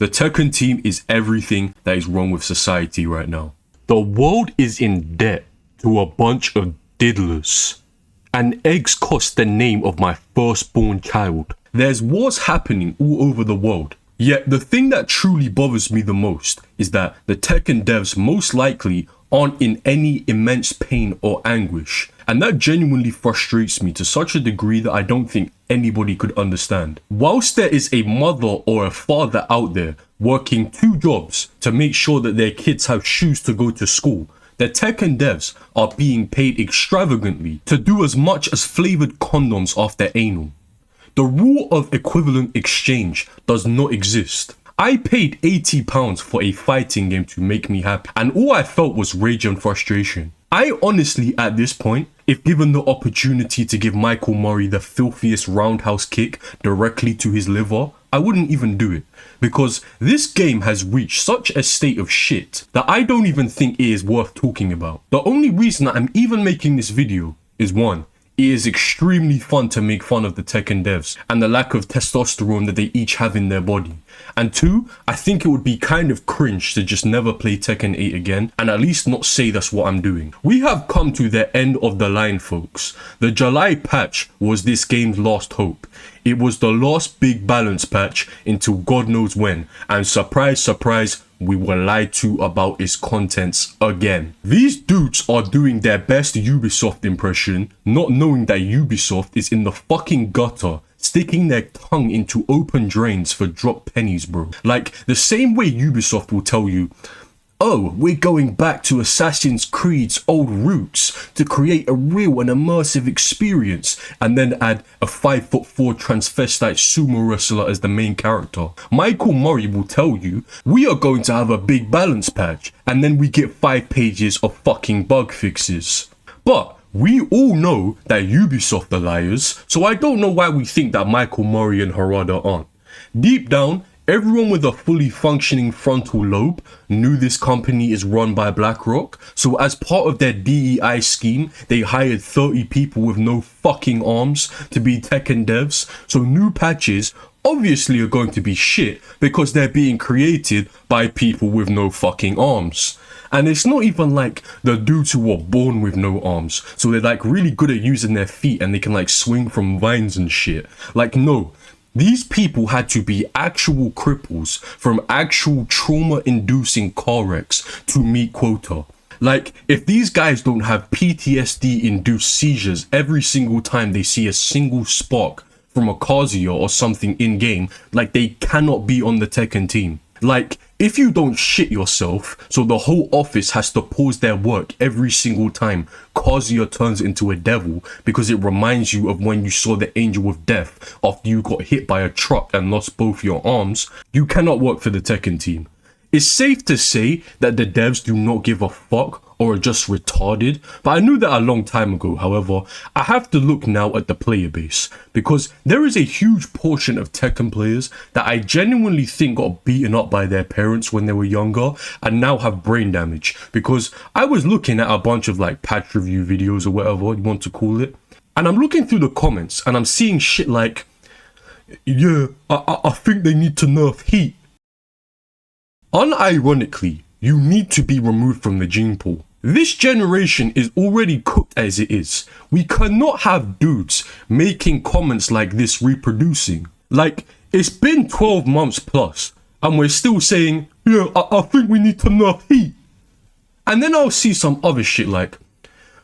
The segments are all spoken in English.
The Tekken team is everything that is wrong with society right now. The world is in debt to a bunch of diddlers. And eggs cost the name of my firstborn child. There's wars happening all over the world. Yet the thing that truly bothers me the most is that the Tekken devs most likely aren't in any immense pain or anguish. And that genuinely frustrates me to such a degree that I don't think anybody could understand. Whilst there is a mother or a father out there working 2 jobs to make sure that their kids have shoes to go to school, the Tekken devs are being paid extravagantly to do as much as flavored condoms after anal. The rule of equivalent exchange does not exist. I paid £80 for a fighting game to make me happy, and all I felt was rage and frustration. I honestly, at this point, if given the opportunity to give Michael Murray the filthiest roundhouse kick directly to his liver, I wouldn't even do it. Because this game has reached such a state of shit that I don't even think it is worth talking about. The only reason that I'm even making this video is 1. It is extremely fun to make fun of the Tekken devs and the lack of testosterone that they each have in their body. And 2, I think it would be kind of cringe to just never play Tekken 8 again and at least not say that's what I'm doing. We have come to the end of the line, folks. The July patch was this game's last hope. It was the last big balance patch until God knows when, and surprise, surprise, we were lied to about its contents again. These dudes are doing their best Ubisoft impression, not knowing that Ubisoft is in the fucking gutter, sticking their tongue into open drains for drop pennies, bro. Like, the same way Ubisoft will tell you, oh, we're going back to Assassin's Creed's old roots to create a real and immersive experience, and then add a 5'4" transvestite sumo wrestler as the main character. Michael Murray will tell you, we are going to have a big balance patch, and then we get 5 pages of fucking bug fixes. But we all know that Ubisoft are liars, so I don't know why we think that Michael Murray and Harada aren't. Deep down, everyone with a fully functioning frontal lobe knew this company is run by BlackRock, so as part of their DEI scheme, they hired 30 people with no fucking arms to be Tekken devs, so new patches obviously are going to be shit because they're being created by people with no fucking arms. And it's not even like the dudes who were born with no arms, so they're like really good at using their feet and they can like swing from vines and shit. Like, no. These people had to be actual cripples from actual trauma-inducing car wrecks to meet quota. Like, if these guys don't have PTSD-induced seizures every single time they see a single spark from a Kazuya or something in-game, like, they cannot be on the Tekken team. Like, if you don't shit yourself, so the whole office has to pause their work every single time Kazuya turns into a devil because it reminds you of when you saw the angel of death after you got hit by a truck and lost both your arms, you cannot work for the Tekken team. It's safe to say that the devs do not give a fuck or are just retarded, but I knew that a long time ago. However, I have to look now at the player base, because there is a huge portion of Tekken players that I genuinely think got beaten up by their parents when they were younger and now have brain damage, because I was looking at a bunch of like patch review videos or whatever you want to call it, and I'm looking through the comments and I'm seeing shit like, yeah, I think they need to nerf Heat. Unironically, you need to be removed from the gene pool. This generation is already cooked as it is. We cannot have dudes making comments like this reproducing. Like, it's been 12 months plus, and we're still saying, yeah, I think we need to nerf Heat. And then I'll see some other shit like,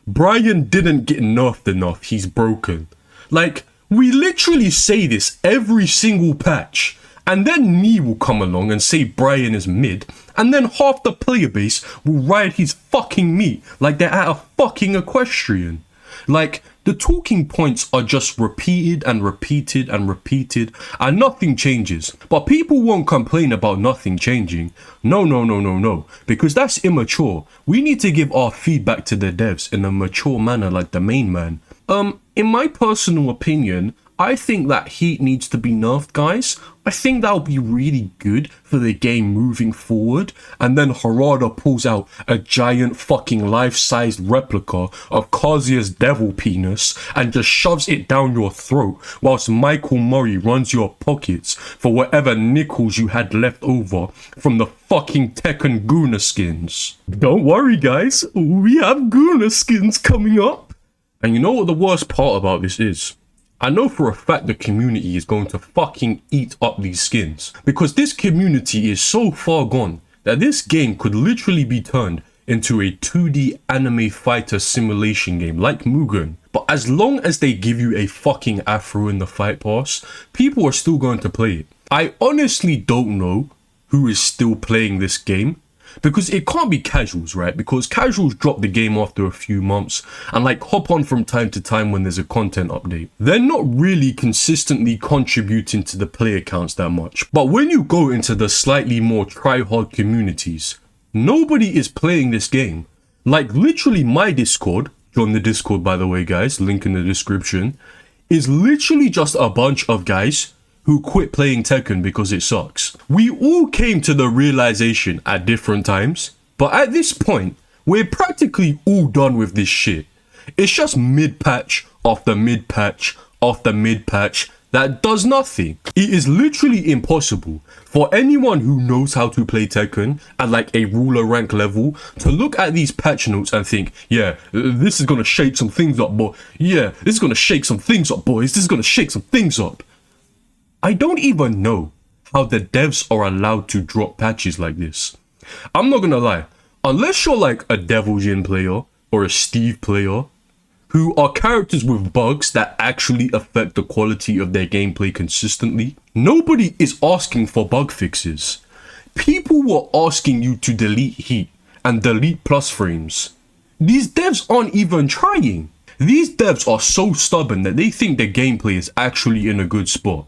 Brian didn't get nerfed enough, he's broken. Like, we literally say this every single patch. And then me will come along and say Brian is mid, and then half the player base will ride his fucking meat like they're at a fucking equestrian. Like, the talking points are just repeated and repeated and repeated, and nothing changes. But people won't complain about nothing changing. No, because that's immature. We need to give our feedback to the devs in a mature manner like the main man. In my personal opinion, I think that heat needs to be nerfed, guys. I think that'll be really good for the game moving forward. And then Harada pulls out a giant fucking life-sized replica of Kazuya's devil penis and just shoves it down your throat whilst Michael Murray runs your pockets for whatever nickels you had left over from the fucking Tekken Guna skins. Don't worry, guys. We have Guna skins coming up. And you know what the worst part about this is? I know for a fact the community is going to fucking eat up these skins, because this community is so far gone that this game could literally be turned into a 2D anime fighter simulation game like Mugen. But as long as they give you a fucking afro in the fight pass, people are still going to play it. I honestly don't know who is still playing this game, because it can't be casuals, right? Because casuals drop the game after a few months and like hop on from time to time when there's a content update. They're not really consistently contributing to the player counts that much. But when you go into the slightly more try-hard communities, nobody is playing this game. Like literally my Discord, join the Discord by the way guys, link in the description, is literally just a bunch of guys who quit playing Tekken because it sucks. We all came to the realization at different times, but at this point, we're practically all done with this shit. It's just mid-patch after mid-patch after mid-patch that does nothing. It is literally impossible for anyone who knows how to play Tekken at like a ruler rank level to look at these patch notes and think, yeah, this is gonna shake some things up, boy. Yeah, this is gonna shake some things up, boys. This is gonna shake some things up. I don't even know how the devs are allowed to drop patches like this. I'm not gonna lie, unless you're like a Devil Jin player or a Steve player, who are characters with bugs that actually affect the quality of their gameplay consistently, nobody is asking for bug fixes. People were asking you to delete heat and delete plus frames. These devs aren't even trying. These devs are so stubborn that they think their gameplay is actually in a good spot,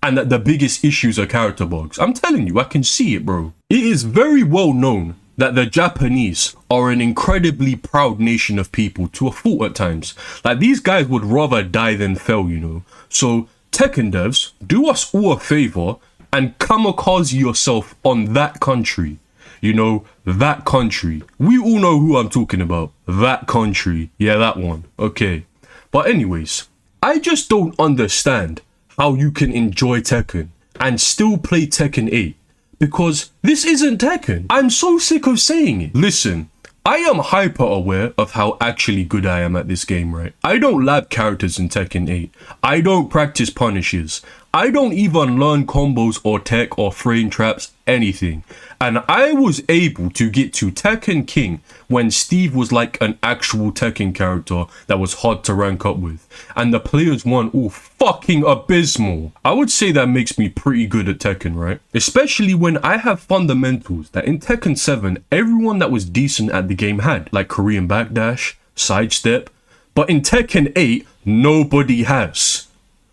and that the biggest issues are character bugs. I'm telling you, I can see it, bro. It is very well known that the Japanese are an incredibly proud nation of people to a fault at times. Like, these guys would rather die than fail, you know. So, Tekken devs, do us all a favor and kamikaze yourself on that country. You know, that country. We all know who I'm talking about. That country. Yeah, that one. Okay. But anyways, I just don't understand how you can enjoy Tekken and still play Tekken 8, because this isn't Tekken. I'm so sick of saying it. Listen, I am hyper aware of how actually good I am at this game, right? I don't lab characters in Tekken 8. I don't practice punishes. I don't even learn combos or tech or frame traps, anything. And I was able to get to Tekken King when Steve was like an actual Tekken character that was hard to rank up with. And the players weren't all fucking abysmal. I would say that makes me pretty good at Tekken, right? Especially when I have fundamentals that in Tekken 7, everyone that was decent at the game had. Like Korean backdash, sidestep. But in Tekken 8, nobody has.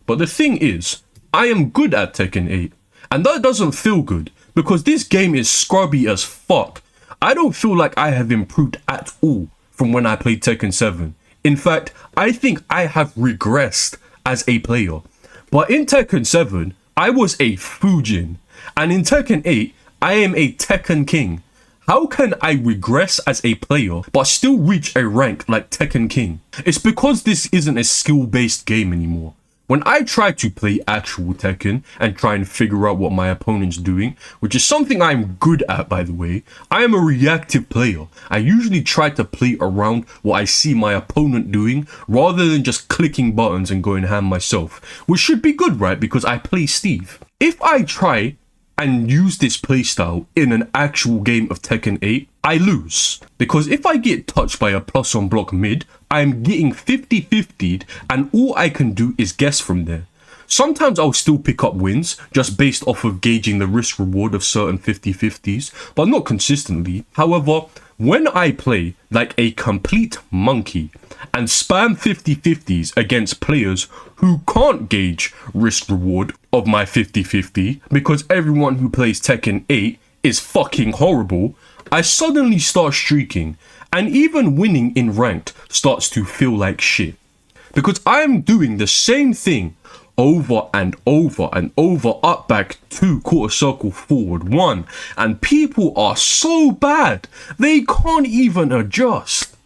But the thing is, I am good at Tekken 8. And that doesn't feel good, because this game is scrubby as fuck. I don't feel like I have improved at all from when I played Tekken 7. In fact, I think I have regressed as a player. But in Tekken 7, I was a Fujin. And in Tekken 8, I am a Tekken King. How can I regress as a player but still reach a rank like Tekken King? It's because this isn't a skill-based game anymore. When I try to play actual Tekken and try and figure out what my opponent's doing, which is something I'm good at by the way, I am a reactive player. I usually try to play around what I see my opponent doing rather than just clicking buttons and going ham myself, which should be good, right? Because I play Steve. If I try and use this playstyle in an actual game of Tekken 8, I lose. Because if I get touched by a plus on block mid, I'm getting 50-50'd and all I can do is guess from there. Sometimes I'll still pick up wins just based off of gauging the risk reward of certain 50-50s, but not consistently. However, when I play like a complete monkey and spam 50-50s against players who can't gauge risk reward of my 50-50 because everyone who plays Tekken 8 is fucking horrible, I suddenly start streaking, and even winning in ranked starts to feel like shit. Because I'm doing the same thing over and over and over, up, back, 2, quarter circle, forward, 1. And people are so bad, they can't even adjust.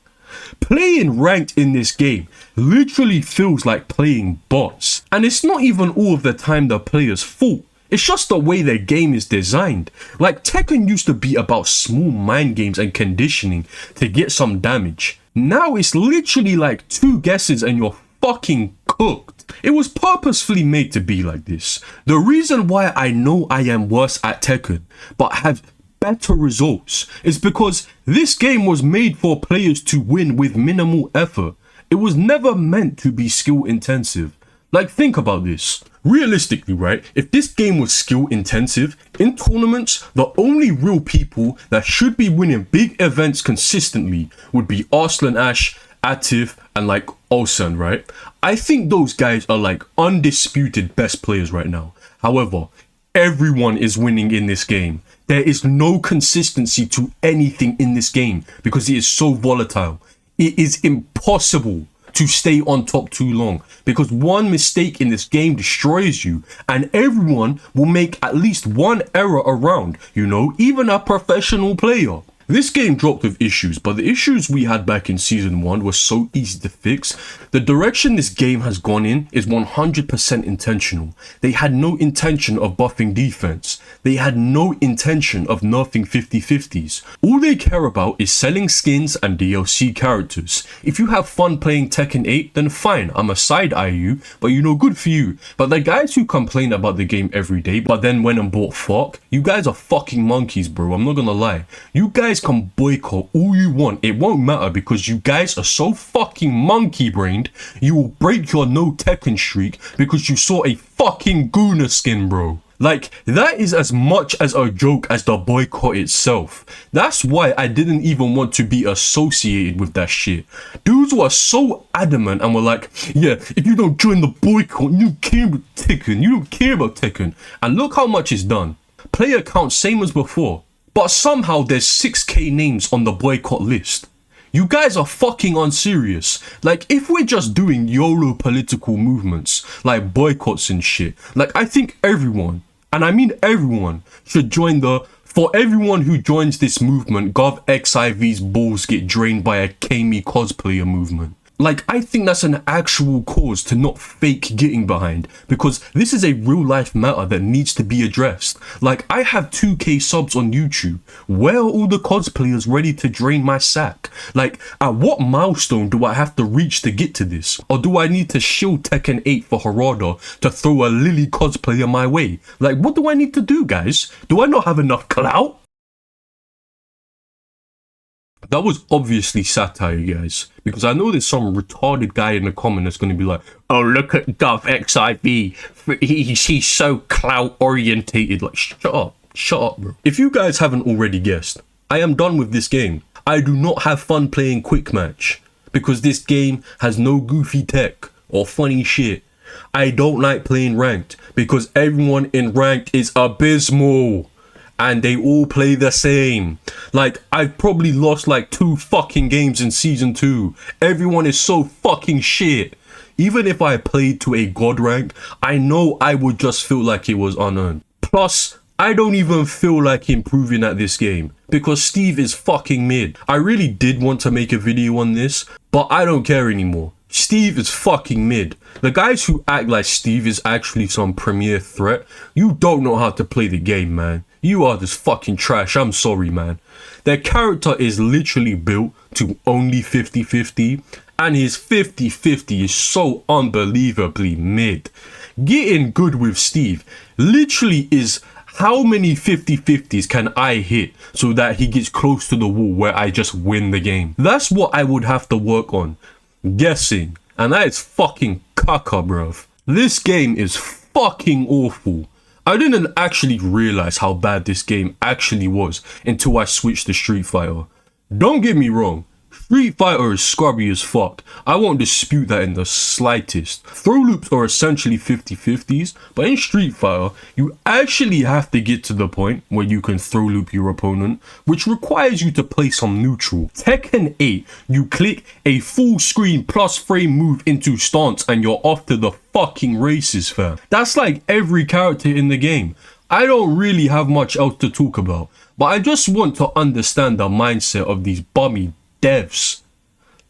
Playing ranked in this game literally feels like playing bots. And it's not even all of the time the player's fault. It's just the way the game is designed. Like, Tekken used to be about small mind games and conditioning to get some damage. Now it's literally like 2 guesses and you're fucking cooked. It was purposefully made to be like this. The reason why I know I am worse at Tekken, but have better results, is because this game was made for players to win with minimal effort. It was never meant to be skill intensive. Like, think about this. Realistically, right, if this game was skill intensive, in tournaments, the only real people that should be winning big events consistently would be Arslan Ash, Atif, and like Olsen, right? I think those guys are like undisputed best players right now. However, everyone is winning in this game. There is no consistency to anything in this game because it is so volatile. It is impossible to stay on top too long because one mistake in this game destroys you, and everyone will make at least one error around, you know, even a professional player. This game dropped with issues, but the issues we had back in Season 1 were so easy to fix. The direction this game has gone in is 100% intentional. They had no intention of buffing defense. They had no intention of nerfing 50-50s. All they care about is selling skins and DLC characters. If you have fun playing Tekken 8, then fine, I'ma side-eye you, but you know, good for you. But the guys who complain about the game every day, but then went and bought FARC, you guys are fucking monkeys, bro, I'm not gonna lie. You guys can boycott all you want, it won't matter because you guys are so fucking monkey brained, you will break your no Tekken streak because you saw a fucking Guna skin, bro. Like, that is as much as a joke as the boycott itself. That's why I didn't even want to be associated with that shit. Dudes were so adamant and were like, yeah, if you don't join the boycott, you don't care about Tekken, you don't care about Tekken. And look how much is done. Player count same as before. But somehow there's 6k names on the boycott list. You guys are fucking unserious. Like, if we're just doing YOLO political movements, like boycotts and shit, like, I think everyone, and I mean everyone, should join the for everyone who joins this movement, GovXIV's balls get drained by a Kami cosplayer movement. Like, I think that's an actual cause to not fake getting behind, because this is a real life matter that needs to be addressed. Like, I have 2k subs on YouTube. Where are all the cosplayers ready to drain my sack? Like, at what milestone do I have to reach to get to this? Or do I need to shield Tekken 8 for Harada to throw a Lily cosplayer my way? Like, what do I need to do, guys? Do I not have enough clout? That was obviously satire, guys, because I know there's some retarded guy in the comment that's going to be like, oh, look at GovXIV, he's so clout orientated. Like, shut up, bro. If you guys haven't already guessed, I am done with this game. I do not have fun playing quick match because this game has no goofy tech or funny shit. I don't like playing ranked because everyone in ranked is abysmal. And they all play the same. Like, I've probably lost like 2 fucking games in Season 2. Everyone is so fucking shit. Even if I played to a god rank, I know I would just feel like it was unearned. Plus, I don't even feel like improving at this game because Steve is fucking mid. I really did want to make a video on this, but I don't care anymore. Steve is fucking mid. The guys who act like Steve is actually some premier threat, you don't know how to play the game, man. You are just fucking trash, I'm sorry, man. Their character is literally built to only 50-50, and his 50-50 is so unbelievably mid. Getting good with Steve literally is how many 50-50s can I hit so that he gets close to the wall where I just win the game. That's what I would have to work on. Guessing. And that is fucking caca, bruv. This game is fucking awful. I didn't actually realize how bad this game actually was until I switched to Street Fighter. Don't get me wrong, Street Fighter is scrubby as fuck. I won't dispute that in the slightest. Throw loops are essentially 50-50s, but in Street Fighter, you actually have to get to the point where you can throw loop your opponent, which requires you to place on neutral. Tekken 8, you click a full screen plus frame move into stance and you're off to the fucking races, fam. That's like every character in the game. I don't really have much else to talk about, but I just want to understand the mindset of these bummy devs.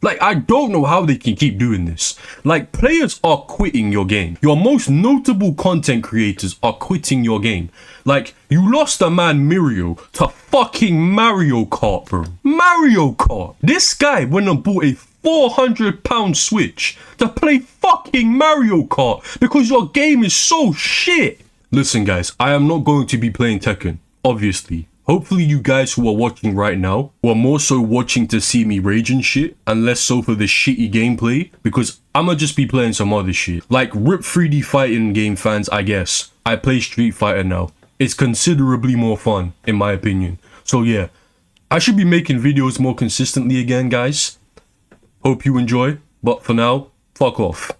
Like, I don't know how they can keep doing this. Like, players are quitting your game. Your most notable content creators are quitting your game. Like, you lost a man Mirio to fucking Mario Kart, bro. Mario Kart. This guy went and bought a £400 Switch to play fucking Mario Kart because your game is so shit. Listen guys, I am not going to be playing Tekken, obviously. Hopefully you guys who are watching right now were more so watching to see me rage and shit and less so for the shitty gameplay, because I'ma just be playing some other shit. Like RIP 3D fighting game fans, I guess. I play Street Fighter now. It's considerably more fun, in my opinion. So yeah, I should be making videos more consistently again, guys. Hope you enjoy, but for now, fuck off.